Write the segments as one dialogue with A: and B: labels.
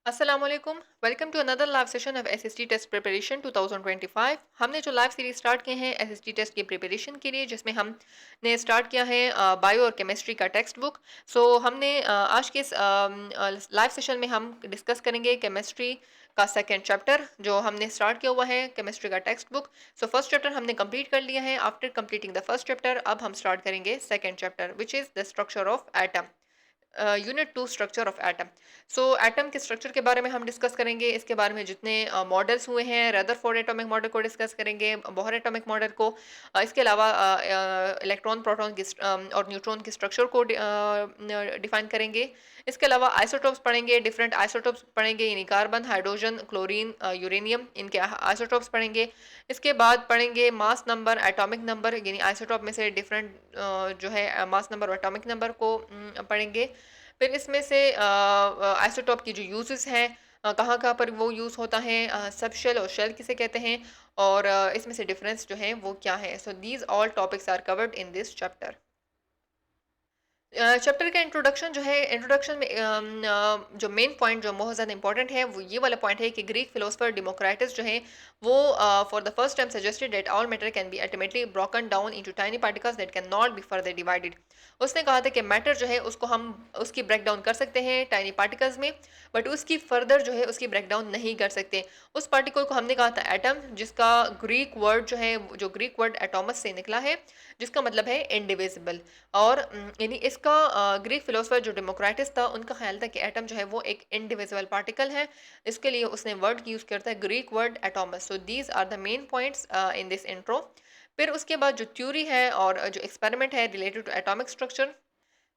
A: अस्सलाम वालेकुम। Welcome to another live session of SST test preparation 2025। हमने जो लाइव सीरीज स्टार्ट किए हैं एसएसटी टेस्ट की प्रिपरेशन के लिए, जिसमें हमने स्टार्ट किया है बायो और केमिस्ट्री का टेक्स्ट बुक। हमने आज के इस लाइव सेशन में हम डिस्कस करेंगे केमिस्ट्री का सेकेंड चैप्टर जो हमने स्टार्ट किया हुआ है केमिस्ट्री का टेक्स्ट बुक। फर्स्ट चैप्टर हमने कंप्लीट कर लिया है। After completing the first chapter अब हम स्टार्ट करेंगे second chapter which is the structure of atom. Unit two structure of atom. Atom के स्ट्रक्चर के बारे में हम डिस्कस करेंगे। इसके बारे में जितने मॉडल्स हुए हैं, रदरफोर्ड एटॉमिक मॉडल को डिस्कस करेंगे, बोहर एटॉमिक मॉडल को। इसके अलावा इलेक्ट्रॉन, प्रोटॉन की और न्यूट्रॉन के स्ट्रक्चर को डिफाइन करेंगे। इसके अलावा आइसोटोप्स पढ़ेंगे, डिफरेंट आइसोटोप्स पढ़ेंगे, यानी कार्बन, हाइड्रोजन, क्लोरीन, यूरेनियम, इनके आइसोटोप्स पढ़ेंगे। इसके बाद पढ़ेंगे मास नंबर, एटॉमिक नंबर, यानी आइसोटोप में से डिफरेंट जो है मास नंबर और एटॉमिक नंबर को पढ़ेंगे। फिर इसमें से आइसोटोप की जो यूजेस हैं, कहाँ कहाँ पर वो यूज़ होता है, सब शेल और शेल किसे कहते हैं, और इसमें से डिफरेंस जो है वो क्या है। So these all topics are covered in this chapter. Chapter का इंट्रोडक्शन जो है, इंट्रोडक्शन में जो मेन पॉइंट जो बहुत ज़्यादा इंपॉर्टेंट है वो ये वाला पॉइंट है कि ग्रीक फिलोसफर डेमोक्राटस जो है वो for the first time suggested that all matter can be ultimately broken down into tiny particles that can not be further divided. उसने कहा था कि मैटर जो है उसको हम उसकी ब्रेक डाउन कर सकते हैं टाइनी पार्टिकल्स में, बट उसकी फर्दर जो है उसकी ब्रेक डाउन नहीं कर सकते। उस पार्टिकल को हमने कहा था एटम, जिसका ग्रीक वर्ड जो है, जो ग्रीक वर्ड एटोमस से निकला है, जिसका मतलब है इंडिविजिबल। और यानी इसका ग्रीक फिलोसफर जो डेमोक्रेटिस था उनका ख्याल था कि एटम जो है वो एक इंडिविजुअल पार्टिकल है। इसके लिए उसने वर्ड यूज़ करता है Greek word atomos. So these are the main points in this intro. फिर उसके बाद जो थ्योरी है और जो एक्सपेरिमेंट है related to atomic structure.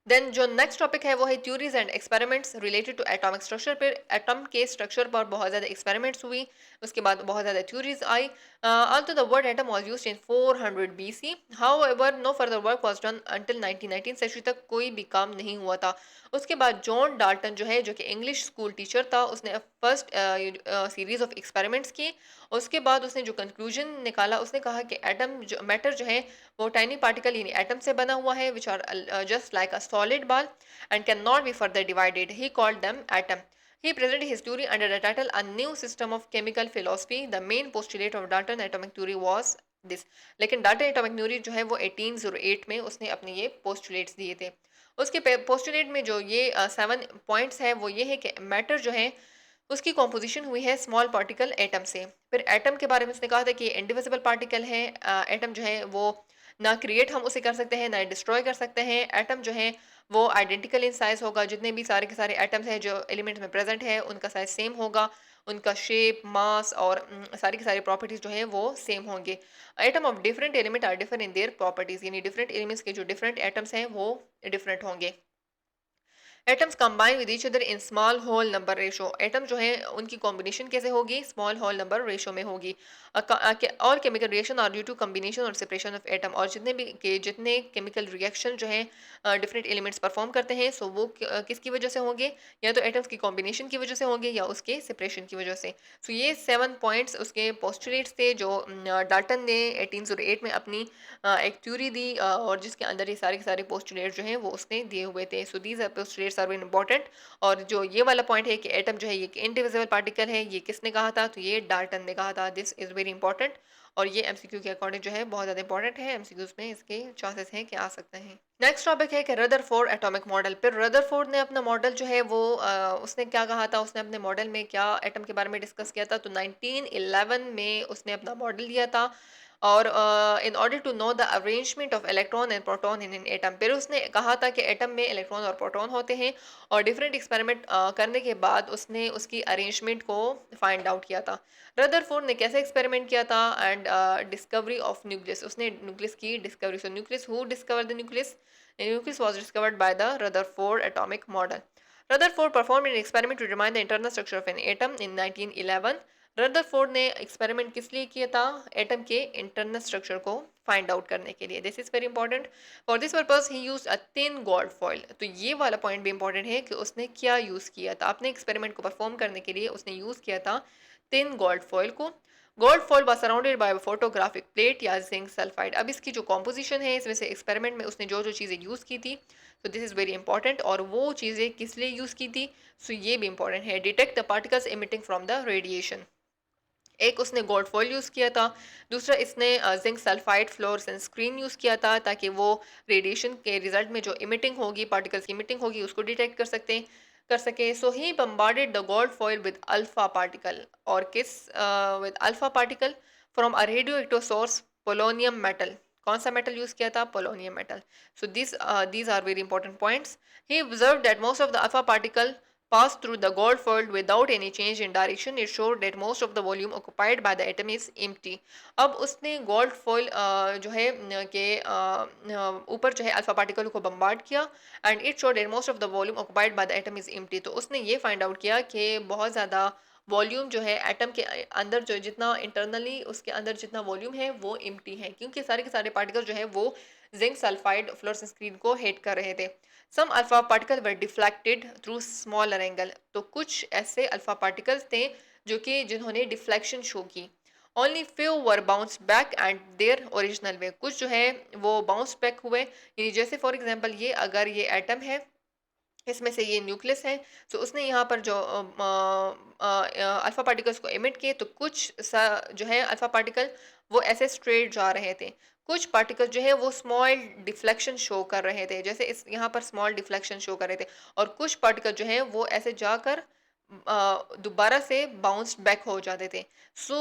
A: Then जो नेक्स्ट टॉपिक है वो है theories and experiments related to atomic structure. फिर एटम के स्ट्रक्चर पर बहुत ज़्यादा एक्सपेरिमेंट्स हुई, उसके बाद बहुत ज़्यादा थ्योरीज आई। although the word atom was used in 400 BC, however no further work was done until 1919 century तक कोई भी काम नहीं हुआ था। उसके बाद जॉन डाल्टन जो है, जो कि इंग्लिश स्कूल टीचर था, उसने फर्स्ट सीरीज ऑफ एक्सपेरिमेंट्स की। उसके बाद उसने जो कंक्लूजन निकाला, उसने कहा कि एटम जो मैटर जो है वो टाइनी पार्टिकल यानी एटम से बना हुआ है, which are just like a solid ball and can not be further divided. He called them atom. He presented his theory under the title A New System of Chemical Philosophy. The main postulate of Dalton atomic theory was this. लेकिन Dalton atomic theory जो है वो 1808 में उसने अपने ये postulates दिए थे। उसके पोस्टुलेट में जो ये 7 पॉइंट्स है वो ये है कि मैटर जो है उसकी कॉम्पोजिशन हुई है स्मॉल पार्टिकल एटम से। फिर एटम के बारे में उसने कहा था कि इंडिविजिबल पार्टिकल है। एटम जो है वो ना क्रिएट हम उसे कर सकते हैं, ना डिस्ट्रॉय कर सकते हैं। एटम जो है वो आइडेंटिकल इन साइज होगा, जितने भी सारे के सारे एटम्स हैं जो एलिमेंट्स में प्रेजेंट है उनका साइज सेम होगा, उनका शेप, मास और सारी की सारी प्रॉपर्टीज जो है वो सेम होंगे। Atom of different element are different in their properties, यानी डिफरेंट एलिमेंट्स के जो डिफरेंट एटम्स हैं वो डिफरेंट होंगे। Atoms combine with each other in small whole number ratio. Atom जो है उनकी कॉम्बिनेशन कैसे होगी, स्मॉल होल नंबर रेशो में होगी। All chemical reaction are due to combination और सेपरेशन ऑफ एटम। और जितने केमिकल रिएक्शन जो है डिफरेंट एलिमेंट्स परफॉर्म करते हैं, सो वो किसकी वजह से होंगे, या तो एटम्स की कॉम्बिनेशन की वजह से होंगे या उसके सेपरेशन की वजह से। सो ये 7 पॉइंट्स उसके पोस्टुलेट्स थे जो डाल्टन ने 1808 में अपनी एक थ्योरी दी, और जिसके अंदर ये सारे के सारे पोस्टुलेट जो हैं वो उसने दिए हुए थे। So these postulates are very important. और जो ये वाला पॉइंट है कि एटम जो है ये इंडिविजिबल पार्टिकल है, ये किसने कहा था, तो ये डाल्टन ने कहा था। This is very important. और ये एमसीक्यू के अकॉर्डिंग जो है बहुत ज़्यादा इंपॉर्टेंट है। एमसीक्यूज में इसके चांसेस हैं कि आ सकते हैं। नेक्स्ट टॉपिक है कि रदरफोर्ड एटॉमिक मॉडल। फिर रदरफोर्ड ने अपना मॉडल जो है वो उसने क्या कहा था, उसने अपने मॉडल में क्या एटम के बारे में डिस्कस किया था, तो 1911 में उसने अपना मॉडल दिया था। और in order to know the arrangement of electron and proton in an atom, फिर उसने कहा था कि एटम में इलेक्ट्रॉन और प्रोटॉन होते हैं, और डिफरेंट एक्सपेरिमेंट करने के बाद उसने उसकी अरेंजमेंट को फाइंड आउट किया था। रदरफोर्ड ने कैसे एक्सपेरिमेंट किया था, एंड डिस्कवरी ऑफ न्यूक्लियस, उसने न्यूक्लियस की discovery. So nucleus, who discover the nucleus? Nucleus was discovered by the Rutherford atomic model. Rutherford performed an experiment to determine the internal structure of an atom in 1911. Rutherford ने experiment किस लिए किया था, atom के internal structure को find out करने के लिए। This is very important. For this purpose he use a thin gold foil. तो ये वाला पॉइंट भी इंपॉर्टेंट है कि उसने क्या यूज किया था। अपने एक्सपेरिमेंट को परफॉर्म करने के लिए उसने यूज किया था थिन गोल्ड फॉइल को। Gold foil was surrounded by photographic plate या जिंक सल्फाइड। अब इसकी जो कॉम्पोजिशन है, इसमें से एक्सपेरिमेंट में उसने जो जो चीज़ें यूज़ की थी, तो दिस इज़ वेरी इंपॉर्टेंट। और वो चीज़ें किस लिए यूज़ की थी, सो ये भी इंपॉर्टेंट है। Detect the particles emitting from the radiation. एक उसने गोल्ड फॉइल यूज़ किया था, दूसरा इसने zinc sulphide fluorescence screen use किया था, ताकि वो रेडिएशन के रिजल्ट में जो इमिटिंग होगी, पार्टिकल्स की इमिटिंग होगी, उसको डिटेक्ट कर सके। So he bombarded the gold foil with alpha particle, और किस with alpha particle from a radioactive source, polonium metal. कौन सा मेटल यूज़ किया था, polonium metal. So these are very important points. He observed that most of the alpha particle passed through the gold foil without any change in direction. It showed that most of the volume occupied by the atom is empty. अब उसने gold foil जो है के ऊपर जो है alpha particle को bombard किया, and it showed that most of the volume occupied by the atom is empty. तो उसने ये फाइंड आउट किया कि बहुत ज़्यादा वॉल्यूम जो है एटम के अंदर, जो जितना इंटरनली उसके अंदर जितना वॉल्यूम है वो एम्प्टी है, क्योंकि सारे के सारे पार्टिकल जो है वो जिंक सल्फाइड फ्लोरेसेंस स्क्रीन को हिट कर रहे थे। Some alpha particle were deflected through smaller angle. तो कुछ ऐसे अल्फा पार्टिकल्स थे जो कि जिन्होंने डिफ्लेक्शन शो की। Only few were bounce back and their original way. कुछ जो है वो बाउंस बैक हुए, यानी जैसे फॉर एग्जांपल ये अगर ये एटम है, इसमें से ये न्यूक्लियस है, तो उसने यहाँ पर जो अल्फा पार्टिकल्स को एमिट किए, तो कुछ सा जो है अल्फा पार्टिकल वो ऐसे स्ट्रेट जा रहे थे, कुछ पार्टिकल जो है वो स्मॉल डिफ्लेक्शन शो कर रहे थे, जैसे इस यहाँ पर स्मॉल डिफ्लेक्शन शो कर रहे थे, और कुछ पार्टिकल जो है वो ऐसे जाकर दोबारा से बाउंस बैक हो जाते थे। So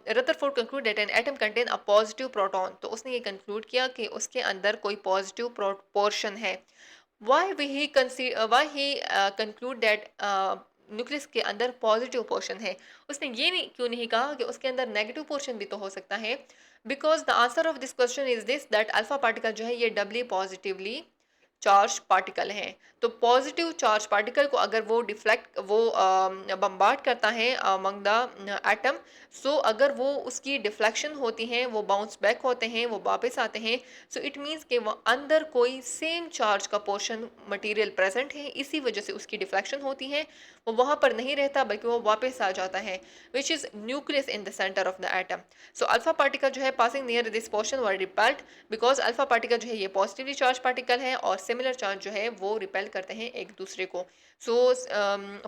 A: Rutherford concluded that an atom contain a positive proton. तो उसने ये कंक्लूड किया कि उसके अंदर कोई पॉजिटिव पोर्शन है। why he conclude that nucleus के अंदर पॉजिटिव पोर्शन है। उसने ये नहीं क्यों नहीं कहा कि उसके अंदर नेगेटिव पोर्शन भी तो हो सकता है। Because the answer of this question is this that alpha particle जो है ये डबली पॉजिटिवली चार्ज पार्टिकल है। तो पॉजिटिव चार्ज पार्टिकल को अगर वो डिफ्लेक्ट वो बम्बार्ड करता है अमंग द एटम, सो अगर वो उसकी डिफ्लेक्शन होती है, वो बाउंस बैक होते हैं, वो वापस आते हैं, सो इट मीन्स कि वो अंदर कोई सेम चार्ज का पोर्शन मटेरियल प्रेजेंट है, इसी वजह से उसकी डिफ्लेक्शन होती है, वो वहाँ पर नहीं रहता बल्कि वो वापस आ जाता है, which is nucleus in the centre of the atom. So alpha particle जो है passing near this portion were repelled, because alpha particle जो है ये पॉजिटिवली चार्ज पार्टिकल है, और सिमिलर चार्ज जो है वो रिपेल करते हैं एक दूसरे को। सो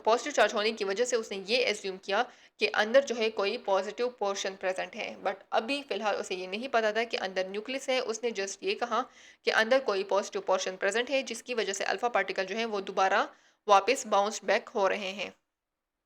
A: पॉजिटिव चार्ज होने की वजह से उसने ये एज्यूम किया कि अंदर जो है कोई पॉजिटिव पोर्शन प्रेजेंट है, बट अभी फिलहाल उसे ये नहीं पता था कि अंदर न्यूक्लियस है। उसने जस्ट ये कहा कि अंदर कोई पॉजिटिव पोर्शन प्रेजेंट है, जिसकी वजह से अल्फा पार्टिकल जो है वो दोबारा वापस बाउंस बैक हो रहे हैं।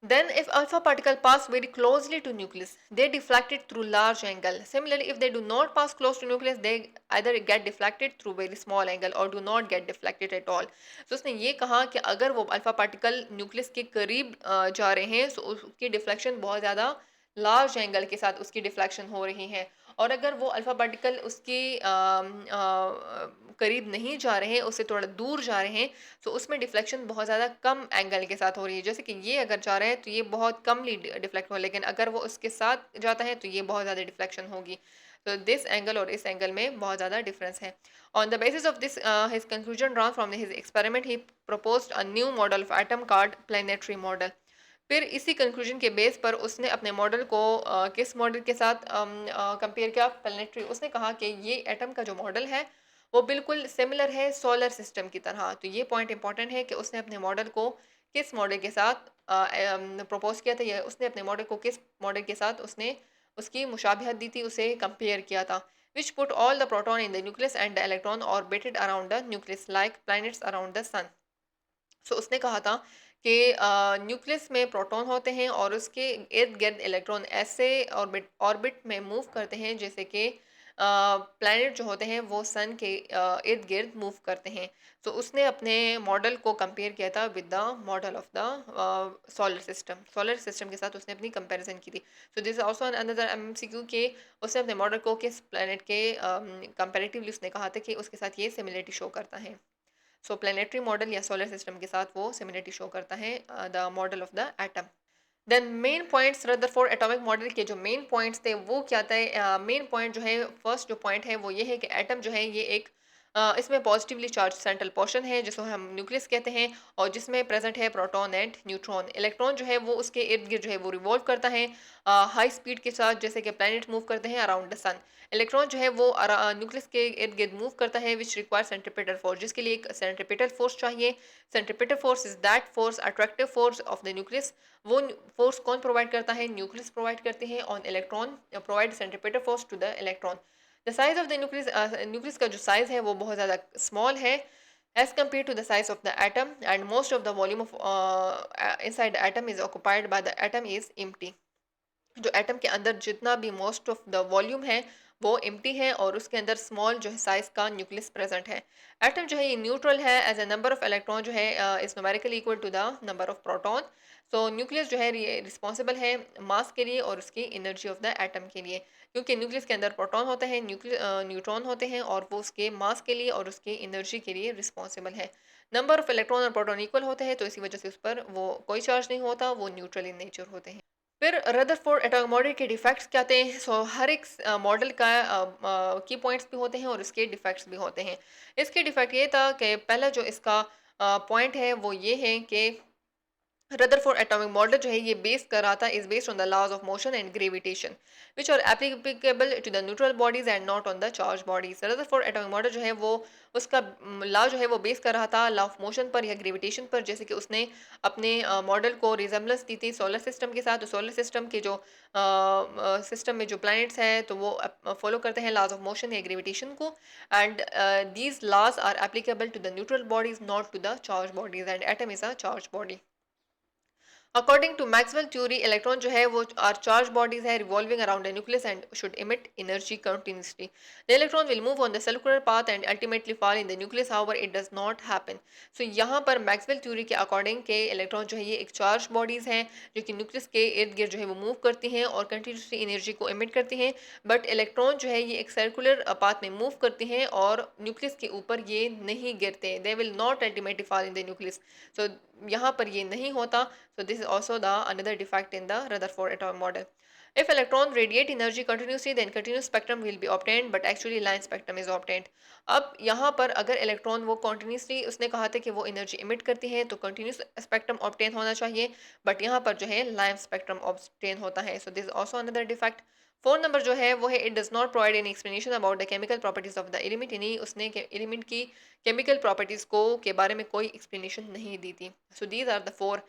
A: Then, if alpha particle pass very closely to nucleus, they deflect it through large angle. Similarly, if they do not pass close to nucleus, they either get deflected through very small angle or do not get deflected at all. So उसने ये कहा कि अगर वो alpha particle nucleus के करीब जा रहे हैं, तो उसकी डिफ्लेक्शन बहुत ज़्यादा लार्ज एंगल के साथ उसकी डिफ्लेक्शन हो रही है, और अगर वो अल्फा पार्टिकल उसके करीब नहीं जा रहे हैं, उससे थोड़ा दूर जा रहे हैं, तो उसमें डिफ्लेक्शन बहुत ज़्यादा कम एंगल के साथ हो रही है। जैसे कि ये अगर जा रहा है तो ये बहुत कमली डिफ्लेक्ट हो, लेकिन अगर वो उसके साथ जाता है तो ये बहुत ज़्यादा डिफ्लेक्शन होगी। तो दिस एंगल और इस एंगल में बहुत ज़्यादा डिफरेंस है। On the basis of this his conclusion drawn from his experiment, he proposed a new model of atom card planetary model. फिर इसी कंक्लूजन के बेस पर उसने अपने मॉडल को किस मॉडल के साथ कंपेयर किया, प्लानिटरी। उसने कहा कि ये एटम का जो मॉडल है वो बिल्कुल सिमिलर है सोलर सिस्टम की तरह। तो ये पॉइंट इंपॉर्टेंट है कि उसने अपने मॉडल को किस मॉडल के साथ प्रपोज किया था, या उसने अपने मॉडल को किस मॉडल के साथ उसने उसकी मुशाबिहत दी थी, उसे कंपेयर किया था। Which put all the proton in the nucleus and the electron orbited around the nucleus like planets around the sun. So उसने कहा था कि न्यूक्लियस में प्रोटॉन होते हैं और उसके इर्द गिर्द इलेक्ट्रॉन ऐसे ऑर्बिट ऑर्बिट में मूव करते हैं जैसे कि प्लैनेट जो होते हैं वो सन के इर्द गिर्द मूव करते हैं। तो उसने अपने मॉडल को कंपेयर किया था with the model of the solar system के साथ उसने अपनी कंपैरिजन की थी। So this also another MCQ के उसने अपने मॉडल को किस प्लैनेट के कंपेरेटिवली उसने कहा था कि उसके साथ ये सिमिलरिटी शो करता है। सो प्लानिटरी मॉडल या सोलर सिस्टम के साथ वो सिमिलरिटी शो करता है the model of the atom. Then main points Rutherford atomic model के जो मेन पॉइंट्स थे वो क्या थे। मेन पॉइंट जो है, फर्स्ट जो पॉइंट है वो ये है कि एटम जो है ये एक इसमें पॉजिटिवली चार्ज सेंट्रल पोर्शन है जिसको हम न्यूक्लियस कहते हैं, और जिसमें प्रेजेंट है प्रोटॉन एंड न्यूट्रॉन। इलेक्ट्रॉन जो है वो उसके इर्द गिर्द जो है वो रिवॉल्व करता है हाई स्पीड के साथ, जैसे कि प्लैनेट मूव करते हैं अराउंड द सन। इलेक्ट्रॉन जो है वो न्यूक्लियस के इर्द गिर्द मूव करता है विच रिक्वायर सेंट्रीपिटल फोर्स, जिसके लिए एक सेंट्रीपिटल फोर्स चाहिए। Centripetal force is that force attractive force of the nucleus. वो फोर्स कौन प्रोवाइड करता है? न्यूक्लियस प्रोवाइड करते हैं on electron, provide centripetal force to the electron. The size of the nucleus, nucleus का जो साइज है वो बहुत ज़्यादा स्मॉल है as compared to the size of the atom, and most of the volume of inside the atom is occupied by the atom is empty। जो atom के अंदर जितना भी मोस्ट ऑफ द वॉल्यूम है वो एम्प्टी है, और उसके अंदर स्मॉल जो है साइज का न्यूक्लियस प्रेजेंट है। एटम जो है ये न्यूट्रल है, as a number of electron जो है is numerically equal to the number of proton. So nucleus जो है ये रिस्पॉन्सिबल है मास के लिए और उसकी एनर्जी ऑफ द एटम के लिए, क्योंकि न्यूक्लियस के अंदर प्रोटॉन होते हैं, न्यूट्रॉन होते हैं, और वो उसके मास के लिए और उसके एनर्जी के लिए रिस्पॉन्सिबल है। नंबर ऑफ इलेक्ट्रॉन और प्रोटॉन इक्वल होते हैं, तो इसी वजह से उस पर वो कोई चार्ज नहीं होता, वो न्यूट्रल इन नेचर होते हैं। फिर रदरफोर्ड एटॉमिक मॉडल के डिफेक्ट्स क्या आते हैं? सो हर एक मॉडल का की पॉइंट्स भी होते हैं और इसके डिफेक्ट्स भी होते हैं। इसके डिफेक्ट ये था कि पहला जो इसका पॉइंट है वो ये है कि रदरफोर्ड एटॉमिक मॉडल जो है ये बेस कर रहा था is based on the laws of motion and gravitation which are applicable to the neutral bodies and not on the charge bodies. Rutherford atomic model जो है वो उसका लॉ जो है वो बेस कर रहा था लॉ ऑफ मोशन पर या ग्रेविटेशन पर, जैसे कि उसने अपने मॉडल को रिजेम्बलेंस दी थी सोलर सिस्टम के साथ। तो सोलर सिस्टम के जो सिस्टम में जो प्लैनेट्स हैं तो वो फॉलो करते हैं लॉज ऑफ मोशन या ग्रेविटेशन को, and these laws are applicable to the neutral bodies not to the charge bodies, and atom is a charge body. According to Maxwell theory electron जो है वो आर चार्ज बॉडीज है revolving around the nucleus and should emit energy continuously. The electron will move on the circular path and ultimately fall in the nucleus, however it does not happen. सो यहाँ पर Maxwell theory के according के electron जो है ये एक charge bodies हैं जो कि न्यूक्लियस के इर्द गिर्द जो है वो मूव करती हैं और कंटिन्यूसली एनर्जी को इमिट करती हैं, बट इलेक्ट्रॉन जो है ये एक सर्कुलर पाथ में मूव करते हैं और न्यूक्लियस के ऊपर ये नहीं गिरते, they will not ultimately fall in the nucleus. So यहाँ पर ये नहीं होता। So this is also the another defect in the Rutherford atomic model. If electron radiate energy continuously, then continuous spectrum will be obtained, but actually line spectrum is obtained. अब यहाँ पर अगर electron वो continuously उसने कहा था कि वो एनर्जी इमिट करती है तो continuous spectrum obtain होना चाहिए, बट यहाँ पर जो है line spectrum obtain होता है। So this is also another defect. 4 number जो है वो है it does not provide any explanation about the chemical properties of the element, यानी उसने एलिमेंट की केमिकल प्रॉपर्टीज को के बारे में कोई एक्सप्लेनेशन नहीं दी थी। So these are the 4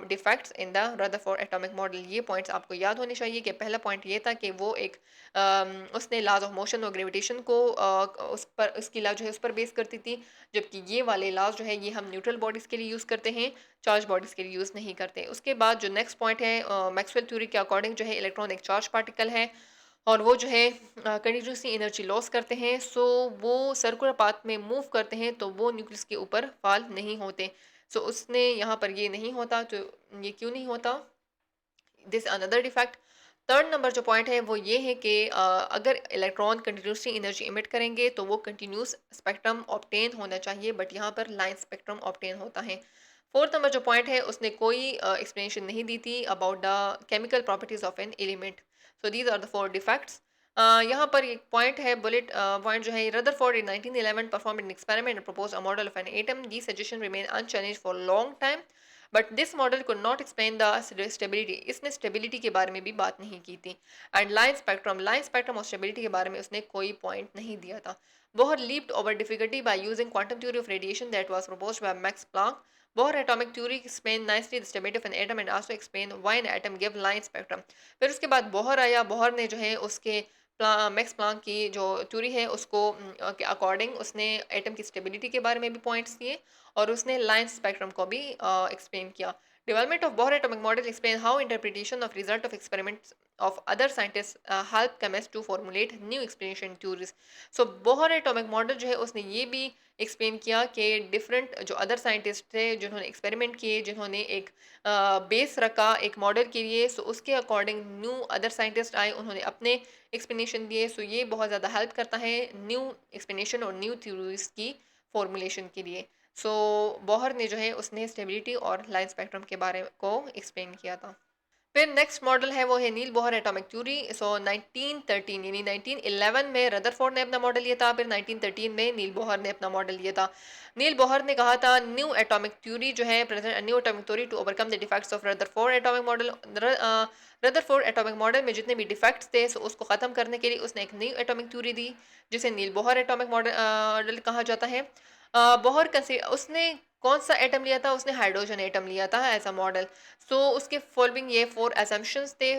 A: defects in the Rutherford atomic model. ये पॉइंट्स आपको याद होने चाहिए कि पहला पॉइंट ये था कि वो एक उसने लॉज ऑफ मोशन और ग्रेविटेशन को उस पर उसकी लॉ जो है उस पर बेस करती थी, जबकि ये वाले लॉज जो है ये हम न्यूट्रल बॉडीज़ के लिए यूज़ करते हैं, चार्ज बॉडीज़ के लिए यूज़ नहीं करते। उसके बाद जो नेक्स्ट पॉइंट है मैक्सवेल थ्योरी के अकॉर्डिंग जो है इलेक्ट्रॉन एक चार्ज पार्टिकल है और वो जो है कंटिन्यूसली एनर्जी लॉस करते हैं, सो वो सर्कुलर पाथ में मूव करते हैं तो वो न्यूक्लियस के ऊपर फॉल नहीं होते। सो उसने यहाँ पर ये नहीं होता, तो ये क्यों नहीं होता? This another defect. Third number जो पॉइंट है वो ये है कि अगर इलेक्ट्रॉन कंटिन्यूसली एनर्जी इमिट करेंगे तो वो कंटिन्यूस स्पेक्ट्रम ऑब्टेन होना चाहिए, बट यहाँ पर लाइन स्पेक्ट्रम ऑब्टेन होता है। फोर्थ नंबर जो पॉइंट है उसने कोई एक्सप्लेनेशन नहीं दी थी about the chemical properties of an element. So these are the 4 defects. यहाँ पर एक पॉइंट है बुलेट पॉइंट जो है Rutherford in 1911 perform an experiment and propose a model of an atom, the suggestion remain unchanged for long time, but this model could not explain the stability. इसने stability के बारे में भी बात नहीं की थी। एंड लाइन स्पेक्ट्रम और स्टेबिलिटी के बारे में उसने कोई पॉइंट नहीं दिया था। Bohr leaped over difficulty by using quantum theory of radiation that was proposed by Max Planck. Bohr atomic theory explain nicely the stability of an atom and also explain why an atom give line spectrum। फिर उसके बाद Bohr आया, Bohr ने जो है उसके max Planck की जो थ्योरी है उसको के अकॉर्डिंग उसने एटम की स्टेबिलिटी के बारे में भी पॉइंट्स दिए और उसने लाइन स्पेक्ट्रम को भी एक्सप्लेन किया। Development of Bohr atomic model explain how interpretation of result of experiments of other scientists help chemists to formulate new explanation theories। So Bohr atomic model जो है उसने ये भी एक्सप्लेन किया कि डिफरेंट जो अदर साइंटिस्ट थे जिन्होंने एक्सपेरिमेंट किए, जिन्होंने एक बेस रखा एक मॉडल के लिए, सो उसके अकॉर्डिंग न्यू अदर साइंटिस्ट आए, उन्होंने अपने एक्सप्लेनेशन दिए। सो ये बहुत ज़्यादा हेल्प करता है न्यू एक्सप्लेनेशन और न्यू थ्योरीज की फॉर्मुलेशन के लिए। सो बोहर ने जो है उसने स्टेबिलिटी और लाइन स्पेक्ट्रम के बारे को एक्सप्लेन किया था। फिर नेक्स्ट मॉडल है वो है नील बोहर एटॉमिक थ्योरी। सो 1913 यानी 1911 में रदरफोर्ड ने अपना मॉडल लिया था, फिर 1913 में नील बोहर ने अपना मॉडल लिया था। नील बोहर ने कहा था न्यू एटॉमिक थ्योरी जो है present a new atomic theory to overcome the defects of Rutherford atomic model. Rutherford atomic model में जितने भी डिफेक्ट्स थे सो उसको खत्म करने के लिए उसने एक न्यू एटॉमिक थ्योरी दी, जिसे नील बोहर एटॉमिक मॉडल कहा जाता है। बोहर का से उसने कौन सा एटम लिया था, उसने हाइड्रोजन एटम लिया था एज अ मॉडल। सो उसके फॉलोइंग ये 4 असम्पशंस थे।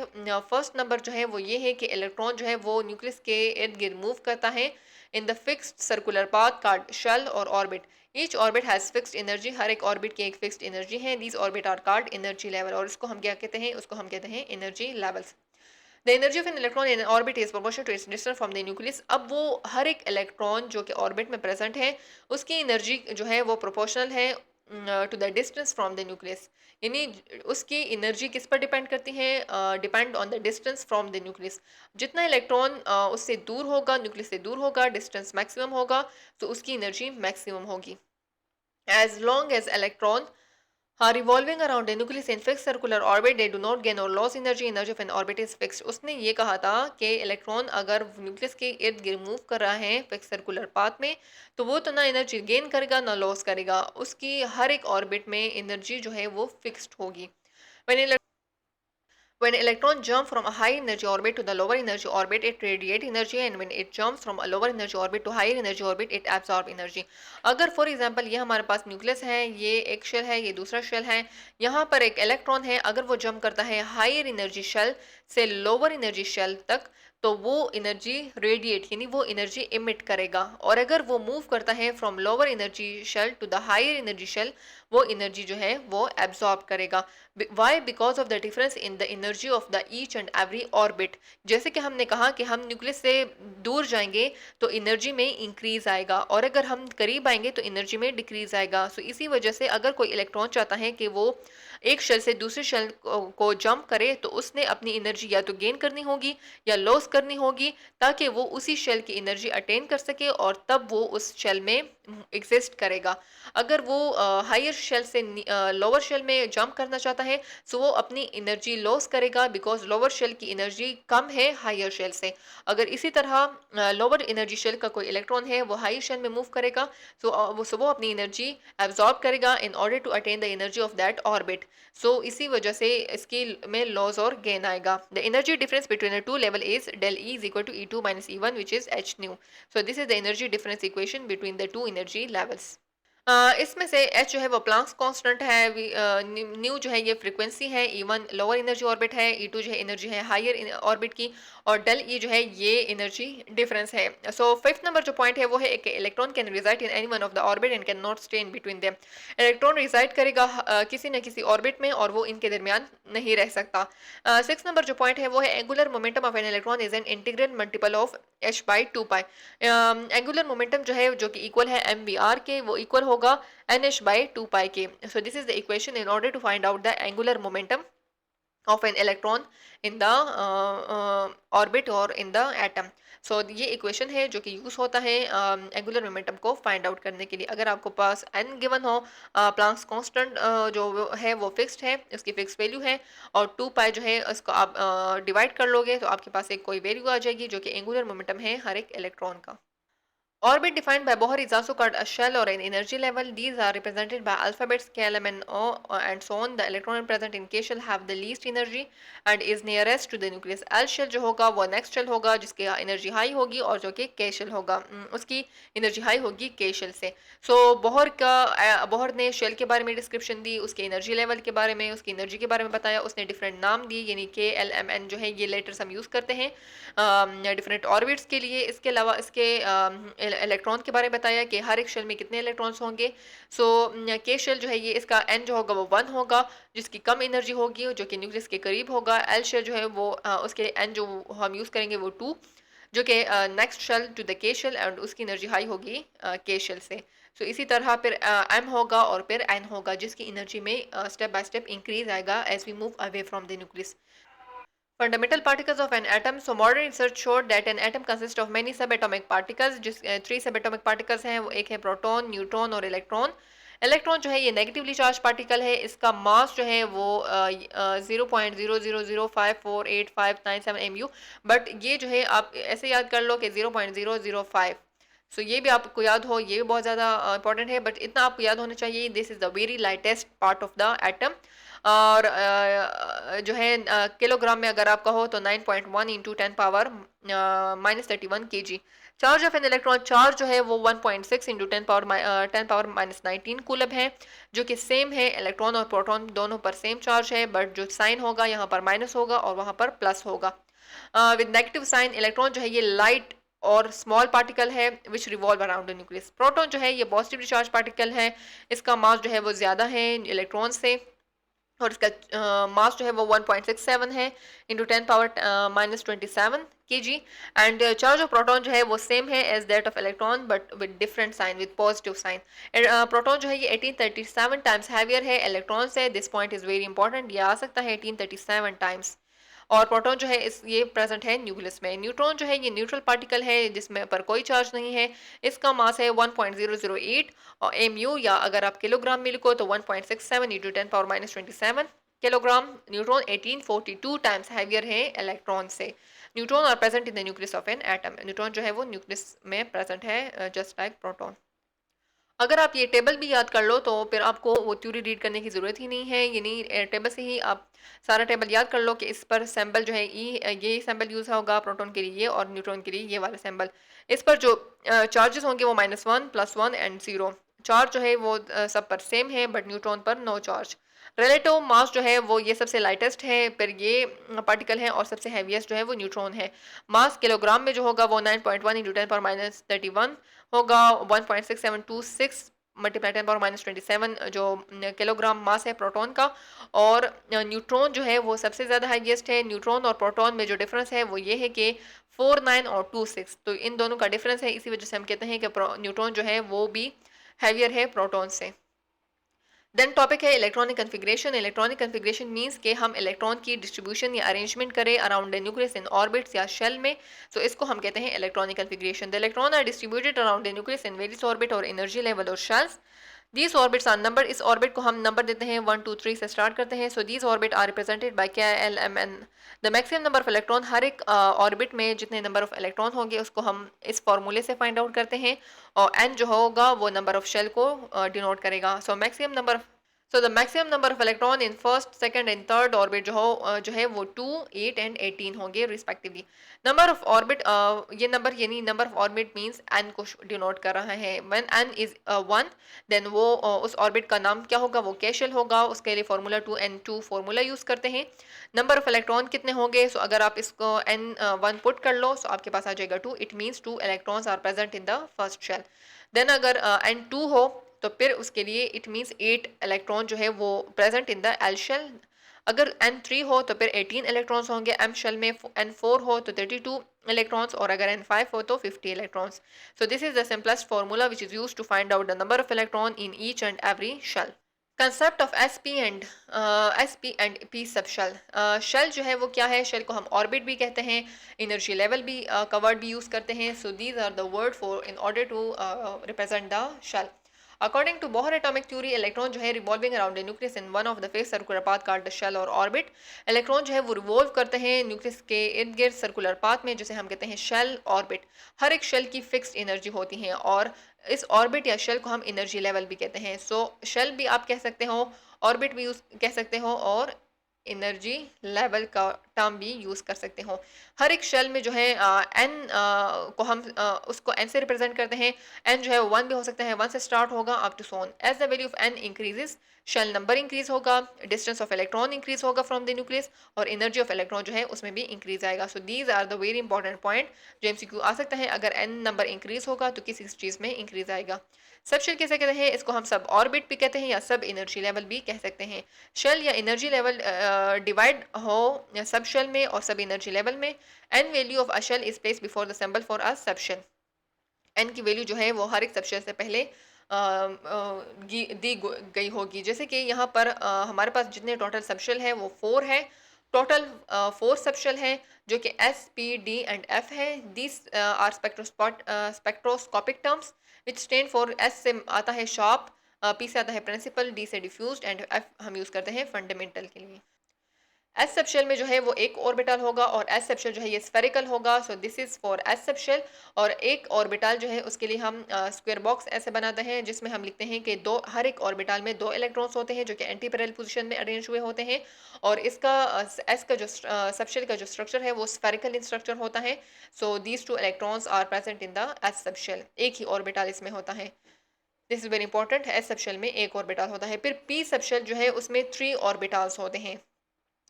A: फर्स्ट नंबर जो है वो ये है कि इलेक्ट्रॉन जो है वो न्यूक्लियस के इर्द गिर्द मूव करता है in the fixed circular path card shell और orbit. Each orbit has fixed energy, हर एक ऑर्बिट की एक फिक्स्ड एनर्जी है। These orbit are called energy level, और इसको हम क्या कहते हैं, उसको हम कहते हैं energy levels. The energy of an electron in orbit is proportional to its distance from the nucleus. अब वो हर एक इलेक्ट्रॉन जो कि ऑर्बिट में प्रेजेंट है उसकी एनर्जी जो है वो प्रोपोर्शनल है to the distance from the nucleus. यानी उसकी एनर्जी किस पर डिपेंड करती है, depend on the distance from the nucleus. जितना इलेक्ट्रॉन उससे दूर होगा, न्यूक्लियस से दूर होगा, डिस्टेंस मैक्सिमम होगा, तो उसकी एनर्जी मैक्सिमम होगी। As long as electron are revolving around a nucleus in fixed circular orbit, they do not gain or lose energy, energy of an orbit is fixed। उसने ये कहा था कि इलेक्ट्रॉन अगर न्यूक्लियस के इर्द गिर्द मूव कर रहा है फिक्स सर्कुलर पाथ में, तो वो तो ना एनर्जी गेन करेगा ना लॉस करेगा, उसकी हर एक ऑर्बिट में एनर्जी जो है वो फिक्स्ड होगी। When When electron jump from a high energy orbit to the lower energy orbit, it radiate energy, and when it jumps from a lower energy orbit to higher energy orbit, it absorb energy। अगर for example ये हमारे पास nucleus है, ये एक shell है, ये दूसरा shell है, यहाँ पर एक इलेक्ट्रॉन है, अगर वो जंप करता है हायर एनर्जी शेल से लोअर एनर्जी शेल तक, तो वो एनर्जी रेडिएट यानी वो एनर्जी इमिट करेगा। और अगर वो मूव करता है from lower energy shell to the higher energy shell, वो एनर्जी जो है वो एब्जॉर्ब करेगा। Why? Because of the difference in the energy of the each and every orbit. जैसे कि हमने कहा कि हम न्यूक्लियस से दूर जाएंगे तो एनर्जी में इंक्रीज आएगा, और अगर हम करीब आएंगे तो एनर्जी में डिक्रीज आएगा। सो इसी वजह से अगर कोई इलेक्ट्रॉन चाहता है कि वो एक शेल से दूसरे शेल को जंप करे, तो उसने अपनी एनर्जी या तो गेन करनी होगी या लॉस करनी होगी, ताकि वो उसी शेल की एनर्जी अटेन कर सके और तब वो उस शेल में एग्जिस्ट करेगा। अगर वो हायर शेल से लोअर शेल में जंप करना चाहता है, सो वो अपनी एनर्जी लॉस करेगा, बिकॉज लोअर शेल की एनर्जी कम है हायर शेल से। अगर इसी तरह लोअर एनर्जी शेल का कोई इलेक्ट्रॉन है वो हाई शेल में मूव करेगा, सो वो अपनी एनर्जी एब्जॉर्ब करेगा in order to attain the energy of that orbit. So इसी वजह से इसकी में लॉस और गेन आएगा। The energy difference between the two level is del E is equal to E two minus E one which is h nu. So this is the energy difference equation between the two energy levels. इसमें से H जो है वो Planck's constant है, new जो है ये frequency है, ई1 लोअर एनर्जी ऑर्बिट है, ई2 जो है एनर्जी है हायर ऑर्बिट की, और डेल ई जो है ये एनर्जी डिफरेंस है। सो फिफ्थ नंबर जो पॉइंट है वो है कि electron can reside in any one of the orbit and can not stay in between them. Electron reside करेगा किसी न किसी ऑर्बिट में और वो इनके दरमियान नहीं रह सकता। सिक्स नंबर जो पॉइंट है वो है angular momentum of an electron is an integral multiple of H by 2 pi. Angular momentum जो है जो कि इक्वल है एम बी आर के, वो इक्वल होगा एन एच बाई 2 पाई के। So this is the equation in order to find out the angular momentum of an electron in the orbit or in the atom। सो ये equation है जो कि use होता है एंगुलर मोमेंटम को find out करने के लिए। अगर आपको पास n गिवन हो, प्लांक्स कांस्टेंट जो है वो फिक्स्ड है, उसकी फिक्स वैल्यू है, और 2 पाई जो है उसको आप डिवाइड कर लोगे तो आपके पास एक कोई वैल्यू आ जाएगी जो कि एंगुलर मोमेंटम है हर एक इलेक्ट्रॉन का। Orbit defined by Bohr is also called a shell or an energy level. These are represented by alphabets K, L, M, N, O, and so on. The electron present in K shell have the least energy and is nearest to the nucleus. L shell जो होगा वो next shell होगा जिसकी energy high होगी, और जो कि K shell होगा उसकी एनर्जी हाई होगी K shell से। बोहर ने शेल के बारे में डिस्क्रिप्शन दी, उसके एनर्जी लेवल के बारे में, उसकी एनर्जी के बारे में बताया, उसने डिफरेंट नाम दिए, यानी K, L, M, N जो है ये लेटर्स हम यूज़ करते हैं डिफरेंट ऑर्बिट्स के लिए। इसके अलावा इसके इलेक्ट्रॉन के बारे में बताया कि हर एक शेल में कितने इलेक्ट्रॉन्स होंगे। सो के शेल जो है ये इसका एन जो होगा वो 1 होगा, जिसकी कम एनर्जी होगी जो कि न्यूक्लियस के करीब होगा। एल शेल जो है वो उसके एन जो हम यूज़ करेंगे वो 2, जो कि नेक्स्ट शेल टू द के शेल, एंड उसकी एनर्जी हाई होगी के शेल से। सो इसी तरह फिर एम होगा और फिर एन होगा, जिसकी एनर्जी में स्टेप बाय स्टेप इंक्रीज आएगा as we move away from the nucleus. Fundamental particles of an atom. So modern research showed that an atom consists of many subatomic particles. जिस 3 subatomic particles हैं वो एक है proton, neutron और electron. Electron जो है ये नेगेटिवली चार्ज पार्टिकल है, इसका मास जो है वो 0.00054859 MU, बट ये जो है आप ऐसे याद कर लो कि 0.005। सो ये भी आपको याद हो, ये भी बहुत ज़्यादा इंपॉर्टेंट है, बट इतना आपको याद होना चाहिए, this is the very lightest part of the atom. और जो है किलोग्राम में अगर आप कहो तो 9.1 into 10⁻³ charge of an electron, charge जो है वो 1.6 इंटू 10⁻⁻19 कूलब है, जो कि सेम है, इलेक्ट्रॉन और प्रोटॉन दोनों पर सेम चार्ज है, बट जो साइन होगा यहाँ पर माइनस होगा और वहाँ पर प्लस होगा। विद नेगेटिव साइन, इलेक्ट्रॉन जो है ये लाइट और स्मॉल पार्टिकल है विच revolve around the nucleus. Proton जो है ये पॉजिटिवली चार्ज पार्टिकल है, इसका मास जो है वो ज़्यादा है इलेक्ट्रॉन से, और इसका मास जो है वो 1.67 है into 10⁻⁻27 kg। And charge of proton जो है वो सेम है as that of electron but with different sign, with positive sign. Proton जो है ये 1837 टाइम्स हैवियर है इलेक्ट्रॉन से। This point is very important, ये आ सकता है 1837 टाइम्स। और प्रोटॉन जो है इस ये प्रेजेंट है न्यूक्लियस में। न्यूट्रॉन जो है ये न्यूट्रल पार्टिकल है जिसमें पर कोई चार्ज नहीं है, इसका मास है 1.008 और MU, या अगर आप किलोग्राम में लिखो तो 1.67 into 10⁻⁻27 kilogram. Neutron 1842 times heavier है इलेक्ट्रॉन से। Neutron are present in the nucleus of an atom. Neutron जो है वो न्यूक्लियस में प्रेजेंट है जस्ट लाइक प्रोटॉन। अगर आप ये टेबल भी याद कर लो तो फिर आपको वो थ्योरी रीड करने की ज़रूरत ही नहीं है, यानी टेबल से ही आप सारा टेबल याद कर लो कि इस पर सिंबल जो है ये सिंबल यूज़ होगा प्रोटॉन के लिए, और न्यूट्रॉन के लिए ये वाला सिंबल। इस पर जो चार्जेस होंगे वो -1 +1 एंड 0। चार्ज जो है वो सब पर सेम है, बट न्यूट्रॉन पर नो चार्ज। रिलेटिव मास जो है वो ये सबसे लाइटेस्ट है, फिर ये पार्टिकल है, और सबसे हैवीएस्ट जो है वो न्यूट्रॉन है। मास किलोग्राम में जो होगा वो 9.1 इंटू 10⁻31 होगा। 1.6726 मल्टीप्लाई 10⁻27 जो किलोग्राम मास है प्रोटॉन का। और न्यूट्रॉन जो है वो सबसे ज़्यादा हाईएस्ट है। न्यूट्रॉन और प्रोटॉन में जो डिफरेंस है वो ये है कि 4, 9 और 2, 6, तो इन दोनों का डिफरेंस है, इसी वजह से हम कहते हैं कि न्यूट्रॉन जो है वो भी हैवियर है प्रोटॉन से। देन टॉपिक है electronic configuration. Electronic configuration means के हम इलेक्ट्रॉन की डिस्ट्रीब्यूशन या अरेंजमेंट करें around the nucleus in orbits या शेल में, तो इसको हम कहते हैं electronic configuration. The electron are distributed around the nucleus in various orbit और एनर्जी लेवल और shells. These orbits are number, इस ऑर्बिट को हम नंबर देते हैं 1, 2, 3 से स्टार्ट करते हैं। So these orbit are represented by KLMN। The maximum number of electron, हर एक ऑर्बिट में जितने नंबर ऑफ इलेक्ट्रॉन होंगे उसको हम इस फॉर्मूले से फाइंड आउट करते हैं, और n जो होगा वो नंबर ऑफ शेल को डिनोट करेगा। So maximum number, so the maximum number of electron in first, second and third orbit जो है वो 2, 8 and 18 होंगे respectively. Number of orbit, ये नंबर यानी number of orbit means n को डिनोट कर रहा है। When n is 1 then वो उस ऑर्बिट का नाम क्या होगा, वो कैशल होगा। उसके लिए फार्मूला 2n2 फार्मूला यूज़ करते हैं। नंबर ऑफ इलेक्ट्रॉन कितने होंगे, सो अगर आप इसको n1 पुट कर लो तो आपके पास आ जाएगा 2, it means 2 electrons are present in the first shell. Then अगर n2 हो तो फिर उसके लिए इट मीन्स 8 इलेक्ट्रॉन जो है वो present in the L shell. अगर n3 हो तो फिर 18 इलेक्ट्रॉन्स होंगे एम शेल में। n4 हो तो 32 इलेक्ट्रॉन्स, और अगर n5 हो तो 50 electrons. So this is the simplest formula which is used to find out the number of electron in each and every shell. Concept of SP and P sub shell. Shell जो है वो क्या है, shell को हम orbit भी कहते हैं, एनर्जी लेवल भी कवर्ड भी यूज़ करते हैं। So these are the word for in order to represent the shell. According to Bohr atomic theory, electron जो है revolving around the nucleus in one of the face circular path called the shell और orbit. Electron जो है वो revolve करते हैं nucleus के इर्द गिर्द सर्कुलर पाथ में, जिसे हम कहते हैं शेल ऑर्बिट। हर एक शेल की फिक्स्ड एनर्जी होती है, और इस ऑर्बिट या शेल को हम एनर्जी लेवल भी कहते हैं। सो शेल भी आप कह सकते हो, ऑर्बिट भी यूज कह सकते हो, और एनर्जी लेवल का टर्म भी यूज़ कर सकते हो। हर एक शेल में जो है n को हम उसको n से रिप्रेजेंट करते हैं। n जो है 1 भी हो सकता है, 1 से स्टार्ट होगा up to soon. As the value of n increases, shell number increase होगा, डिस्टेंस ऑफ इलेक्ट्रॉन इंक्रीज होगा फ्रॉम द न्यूक्लियस, और एनर्जी ऑफ इलेक्ट्रॉन जो है उसमें भी इंक्रीज आएगा। So these are the very important point जो MCQ आ सकता है। अगर n नंबर इंक्रीज होगा तो किसी चीज़ में इंक्रीज आएगा। सब शेल कैसे कहते हैं, इसको हम सब ऑर्बिट भी कहते हैं या सब एनर्जी लेवल भी कह सकते हैं। शेल या एनर्जी लेवल डिवाइड हो या सब शेल में और सब एनर्जी लेवल में। n value of a shell is place before the symbol for a sub shell. n की वैल्यू जो है वो हर एक सब शेल से पहले दी गई होगी। जैसे कि यहाँ पर हमारे पास जितने टोटल सब शेल है वो 4 है। टोटल 4 सब शेल हैं जो कि S, P, D and F है। This are spectroscopic terms which stand for, S से आता है शार्प, पी से आता है प्रिंसिपल, डी से डिफ्यूज्ड एंड एफ हम यूज़ करते हैं फंडामेंटल के लिए। एस सबशेल में जो है वो एक ऑर्बिटल होगा और एस सबशेल जो है ये स्फेरिकल होगा, सो this is for S subshell. और एक ऑर्बिटल जो है उसके लिए हम स्क्वायर बॉक्स ऐसे बनाते हैं जिसमें हम लिखते हैं कि दो हर एक ऑर्बिटल में दो इलेक्ट्रॉन्स होते हैं जो कि एंटी पैरेलल पोजीशन में अरेंज हुए होते हैं। और इसका एस का जो सबशेल का जो स्ट्रक्चर है वो स्फेरिकल इन स्ट्रक्चर होता है। So these two electrons are present in the S subshell, एक ही ऑर्बिटल इसमें होता है। This is very important, S subshell में एक ऑर्बिटल होता है। फिर पी सबशेल जो है उसमें 3 ऑर्बिटल्स होते हैं,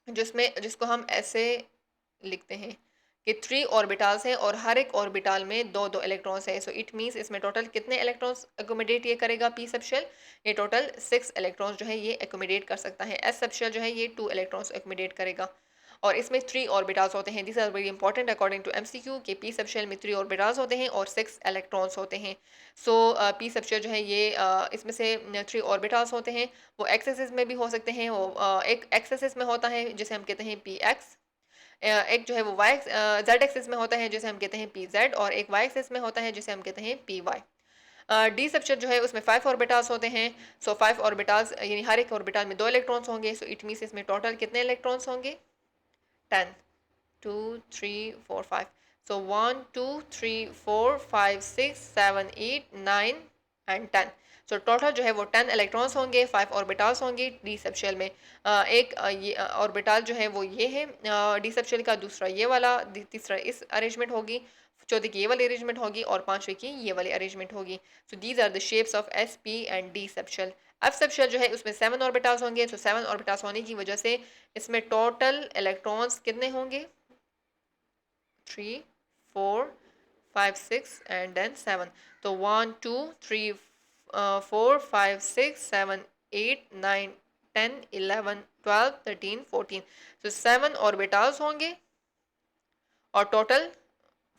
A: जिसको हम ऐसे लिखते हैं कि 3 ऑर्बिटल्स हैं और हर एक ऑर्बिटल में दो दो इलेक्ट्रॉन्स है। सो इट मींस इसमें टोटल कितने इलेक्ट्रॉन्स एकोमोडेट ये करेगा पी सबशेल, ये टोटल 6 इलेक्ट्रॉन्स जो है ये एकोमोडेट कर सकता है। एस सबशेल जो है ये 2 इलेक्ट्रॉन्स एकोमोडेट करेगा और इसमें 3 ऑर्बिटल्स होते हैं। This are very important according to MCQ कि पी सबशेल में 3 ऑर्बिटल्स होते हैं और 6 इलेक्ट्रॉन्स होते हैं। सो पी सबशेल जो है ये इसमें से 3 ऑर्बिटल्स होते हैं, वो एक्स एक्सिस में भी हो सकते हैं। वो एक एक्स एक्सिस में होता है जिसे हम कहते हैं पी एक्स, एक जो है वो वाई जेड एक्सिस में होता है जिसे हम कहते हैं पी जेड, और एक वाई एक्सिस में होता है जिसे हम कहते हैं पी वाई। डी सबशेल जो है उसमें 5 ऑर्बिटल्स होते हैं। सो 5 ऑर्बिटल्स यानी हर एक ऑर्बिटल में 2 इलेक्ट्रॉन्स होंगे। सो इट मीन्स इसमें टोटल कितने इलेक्ट्रॉन्स होंगे, 10, 2, 3, 4, 5। So 1, 2, 3, 4, 5, 6, 7, 8, 9 and 10। सो टोटल जो है वो 10 इलेक्ट्रॉन्स होंगे, 5 ऑर्बिटल्स होंगे डी सबशेल में। एक ये ऑर्बिटल जो है वो ये है डी सबशेल का, दूसरा ये वाला, तीसरा इस अरेंजमेंट होगी, चौथे की ये वाली अरेंजमेंट होगी और पांचवे की ये वाली अरेंजमेंट होगी। So these are the shapes of S P and D subshell. F subshell जो है उसमें 7 ऑर्बिटल्स होंगे। तो 7 ऑर्बिटल्स होने की वजह से इसमें टोटल इलेक्ट्रॉन्स कितने होंगे, 3, 4, 5, 6 and then 7। तो 1, 2, 3, 4, 5, 6, 7, 8, 9, 10, 11, 12, 13, 14। तो 7 ऑर्बिटल्स होंगे और टोटल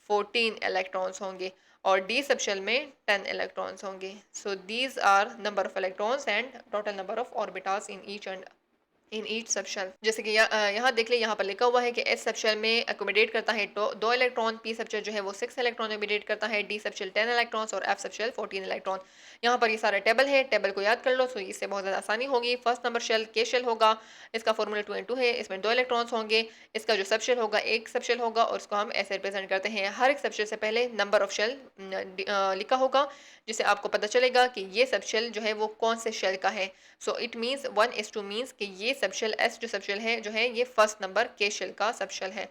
A: 14 इलेक्ट्रॉन्स होंगे और डी सबशेल में 10 इलेक्ट्रॉन्स होंगे। So these are number of electrons and total number of orbitals in each subshell. जैसे कि यहाँ देख ले, यहाँ पर लिखा हुआ है कि एस सबशेल में अकोमोडेट करता है 2 इलेक्ट्रॉन, पी सबशेल जो है वो 6 इलेक्ट्रॉन अकोमोडेट करता है, डी सबशेल 10 इलेक्ट्रॉन्स और एफ सबशेल 14 इलेक्ट्रॉन। यहाँ पर ये सारा टेबल है, टेबल को याद कर लो तो इससे बहुत ज़्यादा आसानी होगी। फर्स्ट नंबर शेल के शेल होगा, इसका फॉर्मूला 2n2 है, इसमें 2 इलेक्ट्रॉन्स होंगे। इसका जो सबशेल होगा एक सबशेल होगा और इसको हम ऐसे रिप्रेजेंट करते हैं, हर एक सबशेल से पहले नंबर ऑफ शेल लिखा होगा जिससे आपको पता चलेगा कि ये सबशेल जो है वो कौन से शेल का है। सो इट मीन्स 1:2 मीन्स कि ये सबशेल एस जो सबशेल है जो है ये फर्स्ट नंबर के शेल का सबशेल है।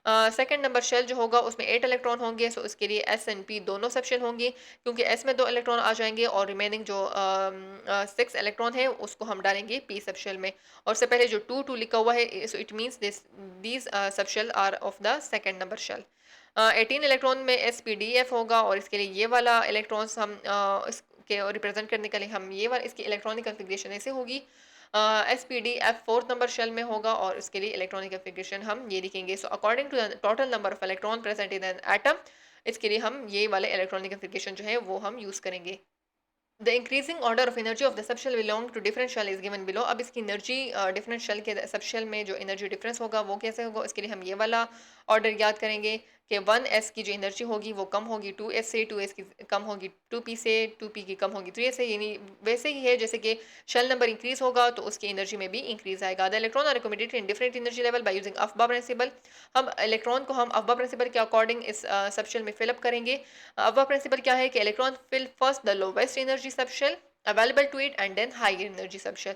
A: सेकंड नंबर शेल जो होगा उसमें 8 इलेक्ट्रॉन होंगे। सो इसके लिए एस एंड पी दोनों सबशेल होंगी क्योंकि एस में 2 इलेक्ट्रॉन आ जाएंगे और रिमेनिंग जो 6 इलेक्ट्रॉन है उसको हम डालेंगे पी सबशेल में। और से पहले जो 2 लिखा हुआ है, so it means these subshell are of the second number shell. 18 electron में एस पी डी एफ होगा और इसके लिए ये वाला इलेक्ट्रॉन्स हम इसके रिप्रेजेंट करने के लिए हम ये वाला, इसकी इलेक्ट्रॉनिक कन्फिग्रेशन ऐसे होगी, S P D F fourth number shell में होगा और इसके लिए इलेक्ट्रॉनिक कन्फिग्रेशन हम ये लिखेंगे। So according to the total number of electron present in an atom, इसके लिए हम ये वाले इलेक्ट्रॉनिक कन्फिग्रेशन जो है वो हम यूज़ करेंगे। The increasing order of energy of the subshell belong to different shell is given below. अब इसकी एनर्जी डिफरेंट शेल के सबशेल में जो एनर्जी डिफरेंस होगा वो कैसे होगा, इसके लिए हम ये वाला ऑर्डर याद करेंगे कि 1s की जो एनर्जी होगी वो कम होगी 2s से, 2s की कम होगी 2p से, 2p की कम होगी 3s से। यानी वैसे ही है जैसे कि शेल नंबर इंक्रीज होगा तो उसकी एनर्जी में भी इंक्रीज आएगा। The electron are accommodated in different energy level by using Aufbau principle. हम इलेक्ट्रॉन को हम अफबा प्रिंसिपल के अकॉर्डिंग इस सबशेल में फिलअप करेंगे। अफबा प्रिंसिपल क्या है कि electron fill first the lowest energy subshell available to it and then high energy subshell.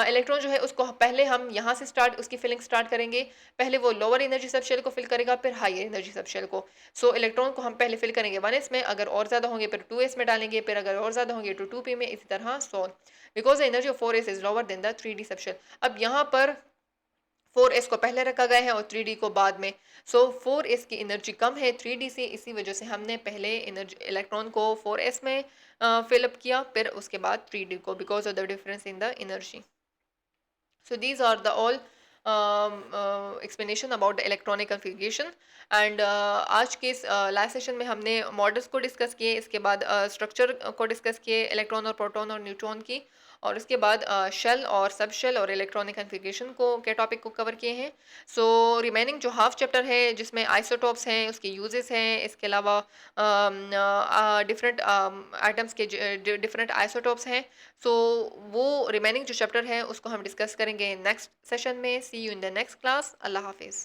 A: Electron जो है उसको पहले हम यहाँ से स्टार्ट उसकी फिलिंग स्टार्ट करेंगे, पहले वो लोअर एनर्जी सबशेल को फिल करेगा फिर हाई एनर्जी सबशेल को। सो इलेक्ट्रॉन को हम पहले फिल करेंगे 1s में, अगर और ज़्यादा होंगे फिर 2s में डालेंगे, फिर अगर और ज़्यादा होंगे तो 2p में, इसी तरह so because the energy of 4s is lower than the 3d subshell. अब यहाँ पर 4s को पहले रखा गया है और 3d को बाद में। सो 4s की एनर्जी कम है 3d से, इसी वजह से हमने पहले एनर्जी इलेक्ट्रॉन को 4s में फिलअप किया फिर उसके बाद 3d को, because of the difference in the energy. So these are the all explanation about the electronic configuration and आज के इस लास्ट सेशन में हमने मॉडल्स को डिस्कस किए, इसके बाद स्ट्रक्चर को डिस्कस किए इलेक्ट्रॉन और प्रोटॉन और न्यूट्रॉन की, और उसके बाद शेल और सब शेल और इलेक्ट्रॉनिक कॉन्फ़िगरेशन को के टॉपिक को कवर किए हैं। सो रिमेनिंग जो हाफ चैप्टर है जिसमें आइसोटोप्स हैं, उसके यूजेस हैं, इसके अलावा डिफरेंट आइटम्स के डिफरेंट आइसोटोप्स हैं। सो वो रिमेनिंग जो चैप्टर है उसको हम डिस्कस करेंगे नेक्स्ट सेशन में। See you in the next class. अल्लाह हाफिज़।